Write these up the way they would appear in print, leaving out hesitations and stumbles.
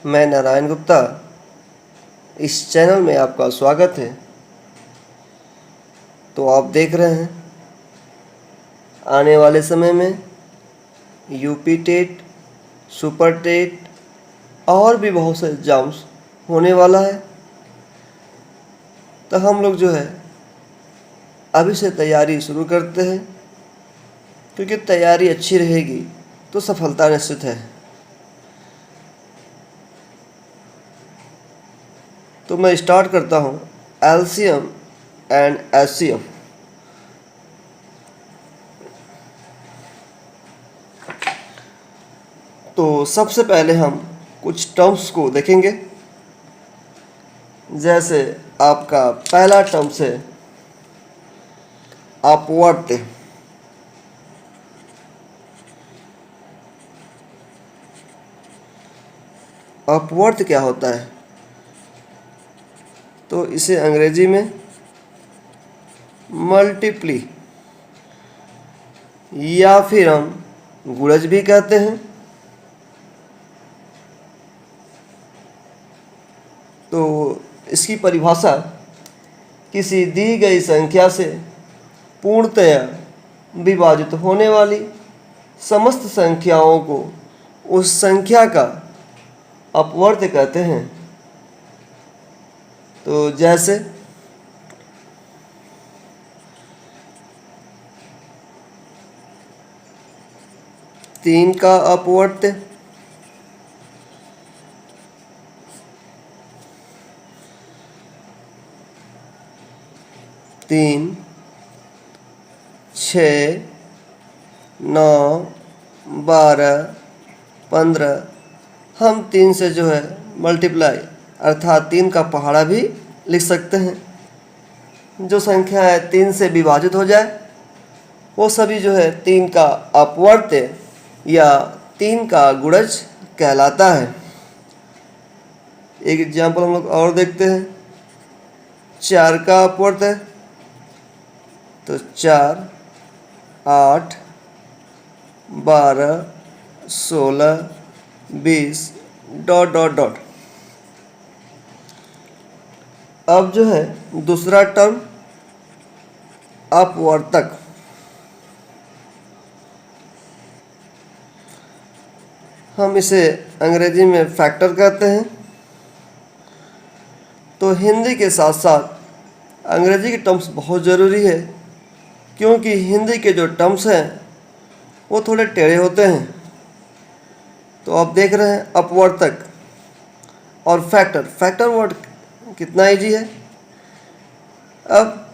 मैं नारायण गुप्ता। इस चैनल में आपका स्वागत है। तो आप देख रहे हैं आने वाले समय में यूपी टेट, सुपर टेट और भी बहुत से एग्ज़ाम्स होने वाला है। तो हम लोग जो है अभी से तैयारी शुरू करते हैं, क्योंकि तैयारी अच्छी रहेगी तो सफलता निश्चित है। तो मैं स्टार्ट करता हूँ एलसीएम एंड एचसीएफ। तो सबसे पहले हम कुछ टर्म्स को देखेंगे। जैसे आपका पहला टर्म्स है अपवर्त। अपवर्त क्या होता है? तो इसे अंग्रेजी में मल्टीप्ली या फिर हम गुणज भी कहते हैं। तो इसकी परिभाषा किसी दी गई संख्या से पूर्णतया विभाजित होने वाली समस्त संख्याओं को उस संख्या का अपवर्त कहते हैं। तो जैसे 3 का अपवर्त 3, 6, 9, 12, 15 हम 3 से जो है मल्टीप्लाई अर्थात 3 का पहाड़ा भी लिख सकते हैं। जो संख्या है 3 से विभाजित हो जाए वो सभी जो है 3 का अपवर्त या 3 का गुणज कहलाता है। एक एग्जाम्पल हम लोग और देखते हैं। 4 का अपवर्त है तो 4, 8, 12, 16, 20 डॉट डॉट डॉट। अब जो है दूसरा टर्म अपवर्तक। हम इसे अंग्रेजी में फैक्टर कहते हैं। तो हिंदी के साथ साथ अंग्रेजी के टर्म्स बहुत ज़रूरी है, क्योंकि हिंदी के जो टर्म्स हैं वो थोड़े टेढ़े होते हैं। तो आप देख रहे हैं अपवर्तक और फैक्टर। फैक्टर वर्ड कितना इजी है। अब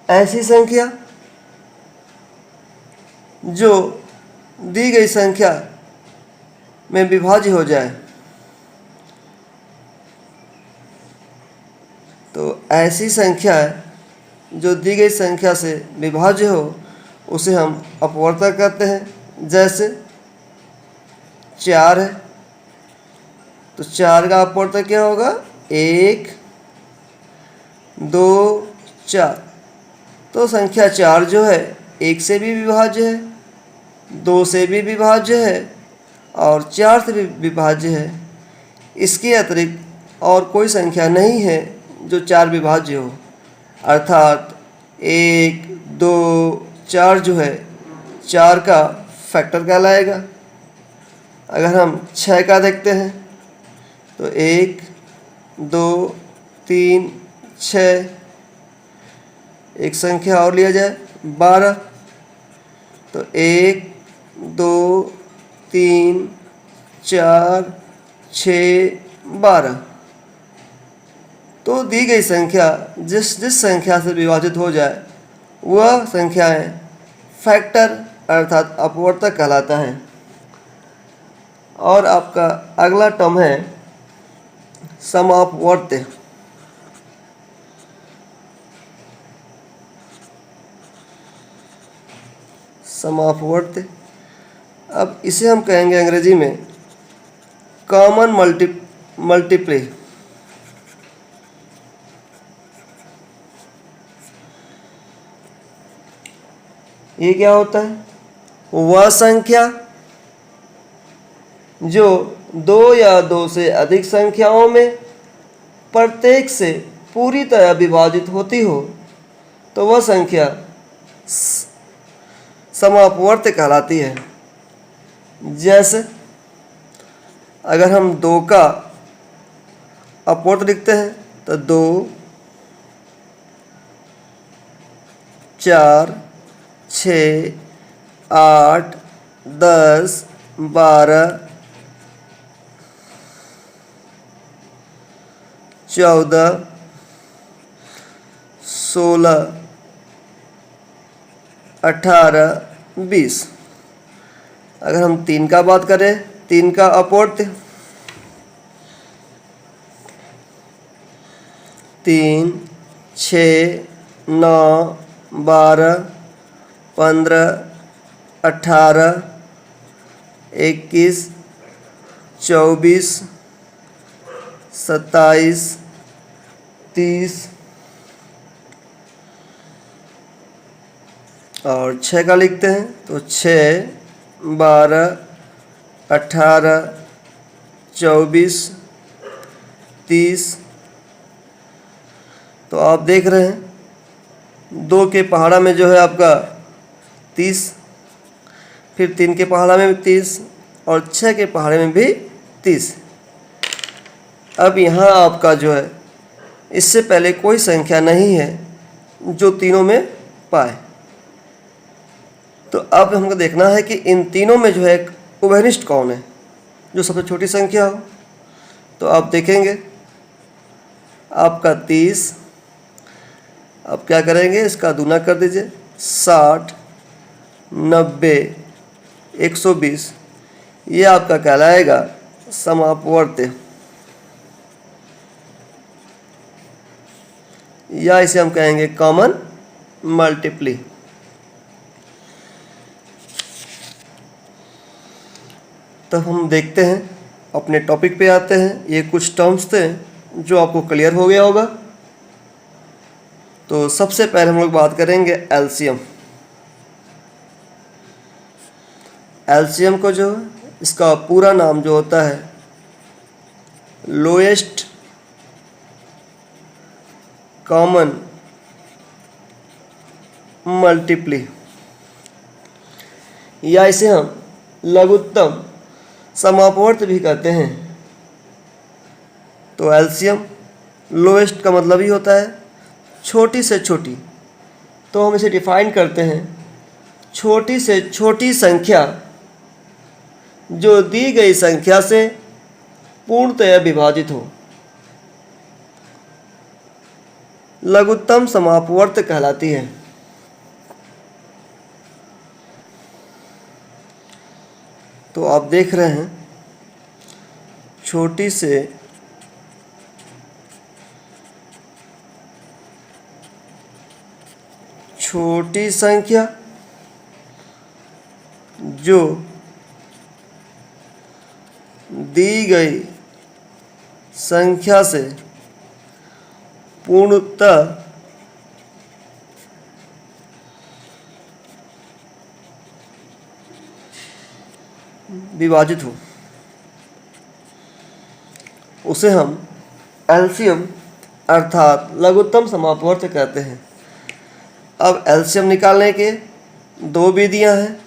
ऐसी संख्या जो दी गई संख्या में विभाज्य हो जाए, तो ऐसी संख्या है जो दी गई संख्या से विभाज्य हो उसे हम अपवर्तक कहते हैं। जैसे 4 है तो 4 का अपवर्तक क्या होगा? 1, 2, 4। तो संख्या 4 जो है 1 से भी विभाज्य है, 2 से भी विभाज्य है और 4 से भी विभाज्य है। इसके अतिरिक्त और कोई संख्या नहीं है जो 4 विभाज्य हो, अर्थात 1, 2, 4 जो है 4 का फैक्टर कहलाएगा। अगर हम 6 का देखते हैं तो 1, 2, 3, 6। एक संख्या और लिया जाए 12, तो 1, 2, 3, 4, 6, 12। तो दी गई संख्या जिस संख्या से विभाजित हो जाए वह संख्याएं फैक्टर अर्थात अपवर्तक कहलाता है। और आपका अगला टर्म है समापवर्त। समापवर्त, अब इसे हम कहेंगे अंग्रेजी में कॉमन मल्टीप्ली। ये क्या होता है? वह संख्या जो दो या दो से अधिक संख्याओं में प्रत्येक से पूरी तरह विभाजित होती हो तो वह संख्या समापवर्त कहलाती है। जैसे अगर हम 2 का अपवर्त लिखते हैं तो 2, 4, 6, 8, 10, 12, 14, 16, 18, 20। अगर हम 3 का बात करें, 3 का अपवर्त 3, 6, 9, 12, 15, 18, 21, 24, 27, 30 और 6 का लिखते हैं तो 6, 12, 18, 24, 30। तो आप देख रहे हैं 2 के पहाड़ा में जो है आपका 30, फिर 3 के पहाड़ा में भी 30 और 6 के पहाड़े में भी 30। अब यहाँ आपका जो है इससे पहले कोई संख्या नहीं है जो तीनों में पाए, तो अब हमको देखना है कि इन तीनों में जो है एक उभयनिष्ठ कौन है जो सबसे छोटी संख्या हो। तो आप देखेंगे आपका 30, अब क्या करेंगे इसका दूना कर दीजिए, 60, 90, 120, ये आपका कहलाएगा समापवर्त, या इसे हम कहेंगे कॉमन मल्टीप्ली। तो हम देखते हैं अपने टॉपिक पे आते हैं। ये कुछ टर्म्स थे जो आपको क्लियर हो गया होगा। तो सबसे पहले हम लोग बात करेंगे एलसीएम। एलसीएम को जो इसका पूरा नाम जो होता है लोएस्ट कॉमन मल्टीप्ली, या इसे हम लघुत्तम समापवर्त भी कहते हैं। तो एलसीएम लोएस्ट का मतलब ही होता है छोटी से छोटी। तो हम इसे डिफाइन करते हैं छोटी से छोटी संख्या जो दी गई संख्या से पूर्णतया विभाजित हो, लघुत्तम समापवर्त कहलाती है। तो आप देख रहे हैं छोटी से छोटी संख्या जो दी गई संख्या से पूर्णतः विभाजित हो, उसे हम एलसीएम अर्थात लघुत्तम समापवर्त कहते हैं। अब एलसीएम निकालने के 2 विधियां हैं।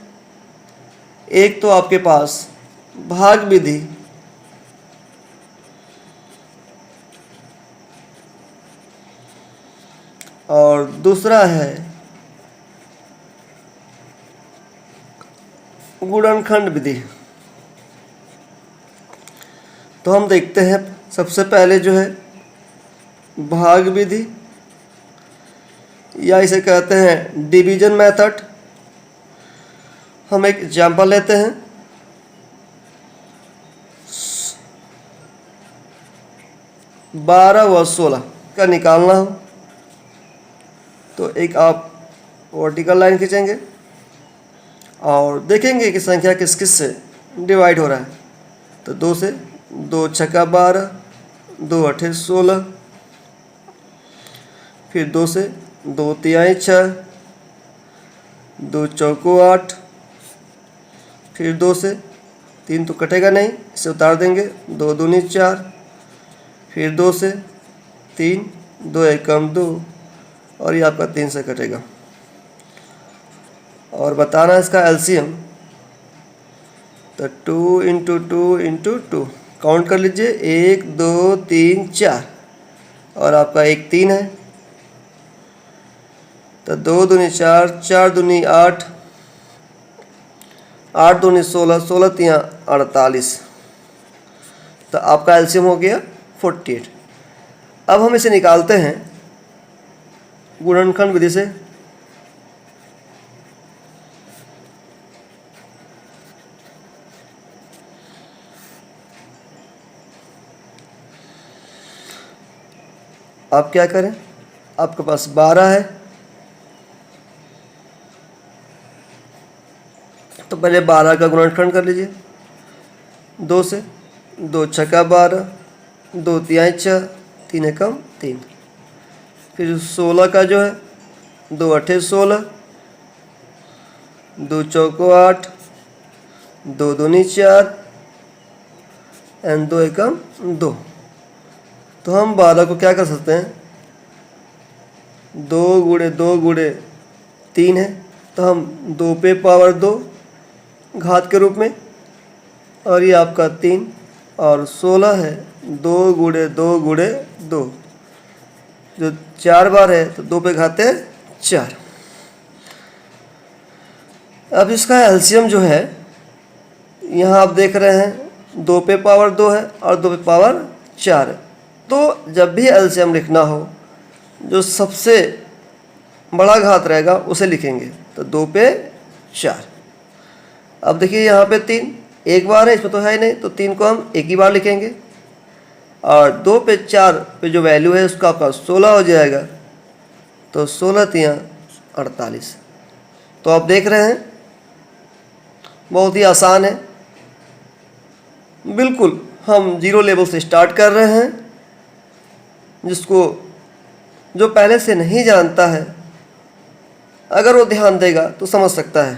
एक तो आपके पास भाग विधि, और दूसरा है गुणनखंड विधि। तो हम देखते हैं सबसे पहले जो है भाग विधि, या इसे कहते हैं डिवीजन मेथड। हम एक एग्जाम्पल लेते हैं। 12 व 16 का निकालना हो तो एक आप वर्टिकल लाइन खींचेंगे और देखेंगे कि संख्या किस किस से डिवाइड हो रहा है। तो 2 से 2 छक्का 12, 2 अठे 16, फिर 2 से 2 तिहाई 6, 2 चौको 8, फिर 2 से 3 तो कटेगा नहीं, इसे उतार देंगे। 2 दूनी 4, फिर 2 से 3, 2 एकम 2, और ये आपका 3 से कटेगा। और बताना इसका एलसीएम, तो 2 इंटू 2 इंटू 2, काउंट कर लीजिए, 1 2 3 4, और आपका 1 3 है। तो 2 दूनी 4, 4 दूनी 8, 8 दूनी 16, 16 तियाँ 48, तो आपका एलसीएम हो गया 48। अब हम इसे निकालते हैं गुणनखंड विधि से। आप क्या करें, आपके पास 12 है, तो पहले 12 का गुणनखंड कर लीजिए 2 से। 2 छक्का 12, 2 तिहाई 6, 3 एकम 3। फिर 16 का जो है 2 अठे 16, 2 चौको 8, 2 दूनी 4 एंड 2 एकम 2। तो हम 12 को क्या कर सकते हैं, 2 गुणे 2 गुणे 3 है, तो हम 2 पे पावर 2 घात के रूप में, और ये आपका 3, और 16 है 2 गुणे 2 गुणे 2, जो 4 बार है तो 2 पे घाते 4। अब इसका एलसीएम जो है, यहाँ आप देख रहे हैं 2 पे पावर 2 है और 2 पे पावर 4 है। तो जब भी एलसीएम लिखना हो, जो सबसे बड़ा घात रहेगा उसे लिखेंगे, तो 2 पे 4। अब देखिए यहाँ पे 3 एक बार है, इसमें तो है ही नहीं, तो 3 को हम एक ही बार लिखेंगे, और 2 पे 4 पे जो वैल्यू है उसका आपका 16 हो जाएगा, तो 16 तियाँ 48। तो आप देख रहे हैं बहुत ही आसान है, बिल्कुल हम जीरो लेवल से स्टार्ट कर रहे हैं। जिसको जो पहले से नहीं जानता है, अगर वो ध्यान देगा तो समझ सकता है।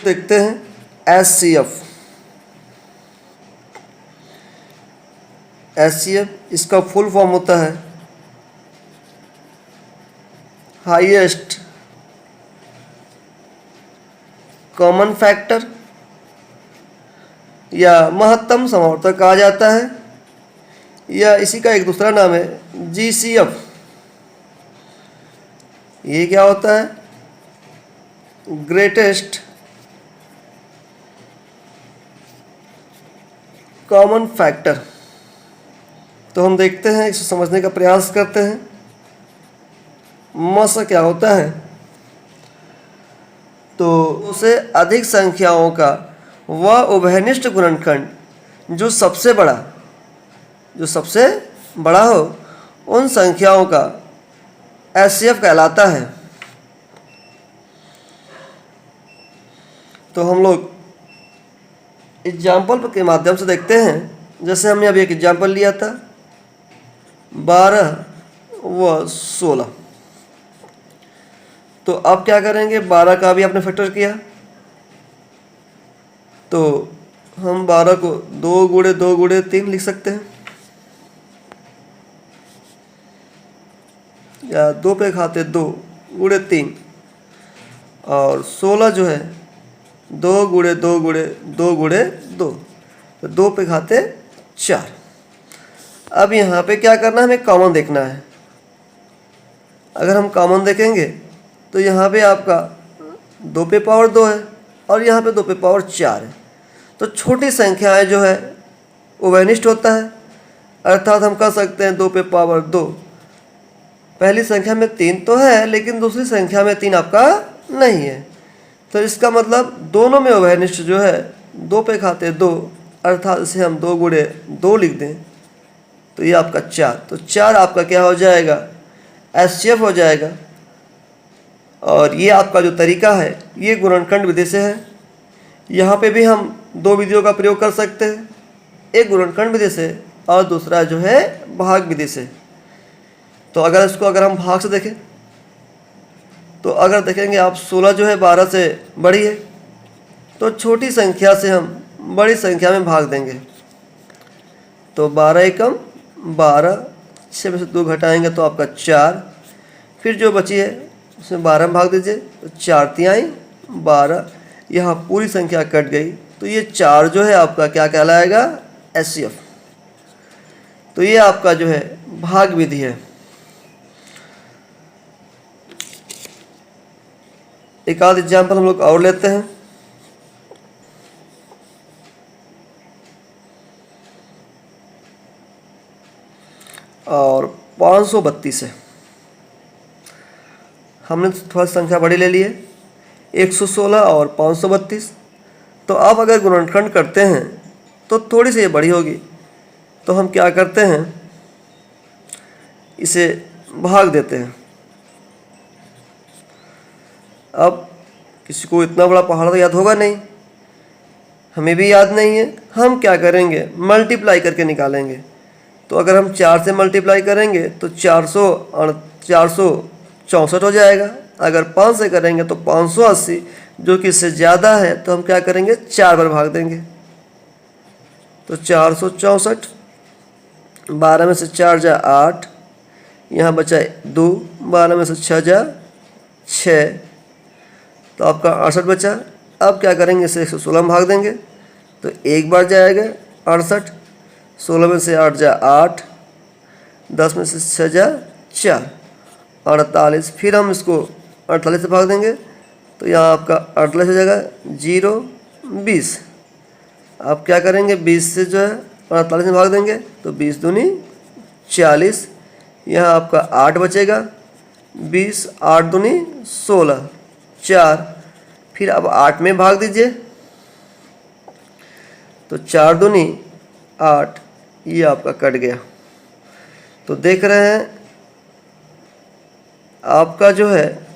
देखते हैं एचसीएफ। एचसीएफ इसका फुल फॉर्म होता है हाईएस्ट कॉमन फैक्टर, या महत्तम समावर्तक कहा जाता है, या इसी का एक दूसरा नाम है जीसीएफ। ये क्या होता है, ग्रेटेस्ट कॉमन फैक्टर। तो हम देखते हैं, इसे समझने का प्रयास करते हैं। मस क्या होता है, तो उसे अधिक संख्याओं का वह उभयनिष्ठ गुणनखंड जो सबसे बड़ा हो, उन संख्याओं का एचसीएफ कहलाता है। तो हम लोग एग्जाम्पल के माध्यम से देखते हैं। जैसे हमने अभी एक एग्जाम्पल लिया था 12 व 16, तो अब क्या करेंगे, 12 का भी आपने फैक्टर किया, तो हम 12 को 2 गुणे 2 गुणे 3 लिख सकते हैं, या 2 पे खाते 2 गुणे 3, और 16 जो है 2 गुणे 2 गुणे 2 गुणे 2, तो 2 पे खाते 4। अब यहाँ पे क्या करना है, हमें कॉमन देखना है। अगर हम कॉमन देखेंगे तो यहाँ पे आपका 2 पे पावर 2 है, और यहाँ पे 2 पे पावर 4 है। तो छोटी संख्याएं जो है उभयनिष्ठ होता है, अर्थात हम कह सकते हैं 2 पे पावर 2। पहली संख्या में 3 तो है, लेकिन दूसरी संख्या में 3 आपका नहीं है, तो इसका मतलब दोनों में उभयनिष्ठ जो है 2 पे खाते 2, अर्थात इसे हम 2 गुणे 2 लिख दें, तो ये आपका 4। तो 4 आपका क्या हो जाएगा, एचसीएफ हो जाएगा। और ये आपका जो तरीका है ये गुणनखंड विधि से है। यहाँ पे भी हम 2 विधियों का प्रयोग कर सकते हैं, एक गुणनखंड विधि से और दूसरा जो है भाग विधि से। तो अगर हम भाग से देखें, तो अगर देखेंगे आप 16 जो है 12 से बड़ी है, तो छोटी संख्या से हम बड़ी संख्या में भाग देंगे। तो 12 एकम 12, 6 में से 2 घटाएंगे तो आपका 4, फिर जो बची है उसमें 12 में भाग दीजिए तो 4 तिहाई 12, यहाँ पूरी संख्या कट गई। तो ये 4 जो है आपका क्या कहलाएगा, HCF। तो ये आपका जो है भाग विधि है। एक आध एग्जाम्पल हम लोग और लेते हैं। और 532 है, हमने थोड़ा संख्या बड़ी ले ली है, 116 और 532। तो अब अगर गुणनखंड करते हैं तो थोड़ी सी ये बड़ी होगी, तो हम क्या करते हैं, इसे भाग देते हैं। अब किसी को इतना बड़ा पहाड़ तो याद होगा नहीं, हमें भी याद नहीं है, हम क्या करेंगे, मल्टीप्लाई करके निकालेंगे। तो अगर हम 4 से मल्टीप्लाई करेंगे तो 464 हो जाएगा। अगर 5 से करेंगे तो 580, जो कि इससे ज़्यादा है, तो हम क्या करेंगे, 4 बार भाग देंगे। तो 464, 12 में से 4 जा 8, यहाँ बचा 2, 12 में से 6 जा 6, तो आपका 68 बचा। अब क्या करेंगे, इसे 116 में भाग देंगे तो एक बार जाएगा 68, 16 में से 8 जा 8, 10 में से 6 जा 4, 48। फिर हम इसको 48 से भाग देंगे तो यहाँ आपका 48 हो जाएगा 0, 20। आप क्या करेंगे, 20 से जो है 48 में भाग देंगे तो 20 दूनी 40, यहाँ आपका 8 बचेगा, 20, 8 दूनी 16, 4। फिर अब 8 में भाग दीजिए तो 4 दूनी 8, ये आपका कट गया। तो देख रहे हैं आपका जो है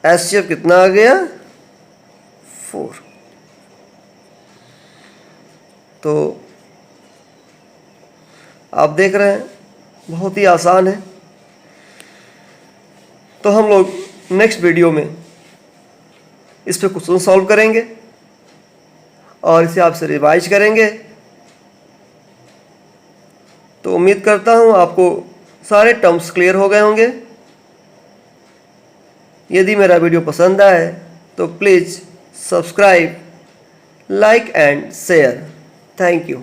HCF कितना आ गया, 4। तो आप देख रहे हैं बहुत ही आसान है। तो हम लोग नेक्स्ट वीडियो में इस पे क्वेश्चन सॉल्व करेंगे और इसे आपसे रिवाइज करेंगे। तो उम्मीद करता हूँ आपको सारे टर्म्स क्लियर हो गए होंगे। यदि मेरा वीडियो पसंद आए तो please subscribe, like and share. Thank you.